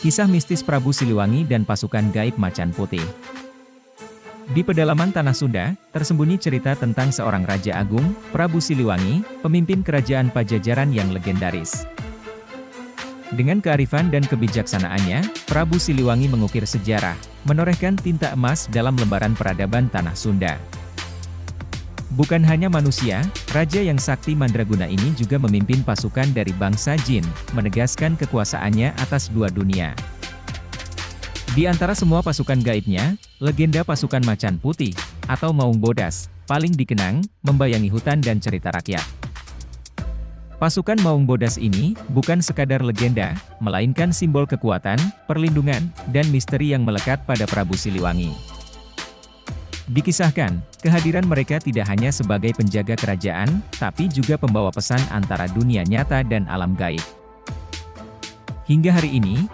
Kisah mistis Prabu Siliwangi dan pasukan gaib Macan Putih. Di pedalaman Tanah Sunda, tersembunyi cerita tentang seorang Raja Agung, Prabu Siliwangi, pemimpin kerajaan Pajajaran yang legendaris. Dengan kearifan dan kebijaksanaannya, Prabu Siliwangi mengukir sejarah, menorehkan tinta emas dalam lembaran peradaban Tanah Sunda. Bukan hanya manusia, Raja yang sakti mandraguna ini juga memimpin pasukan dari bangsa jin, menegaskan kekuasaannya atas dua dunia. Di antara semua pasukan gaibnya, legenda pasukan Macan Putih, atau Maung Bodas, paling dikenang, membayangi hutan dan cerita rakyat. Pasukan Maung Bodas ini, bukan sekadar legenda, melainkan simbol kekuatan, perlindungan, dan misteri yang melekat pada Prabu Siliwangi. Dikisahkan, kehadiran mereka tidak hanya sebagai penjaga kerajaan, tapi juga pembawa pesan antara dunia nyata dan alam gaib. Hingga hari ini,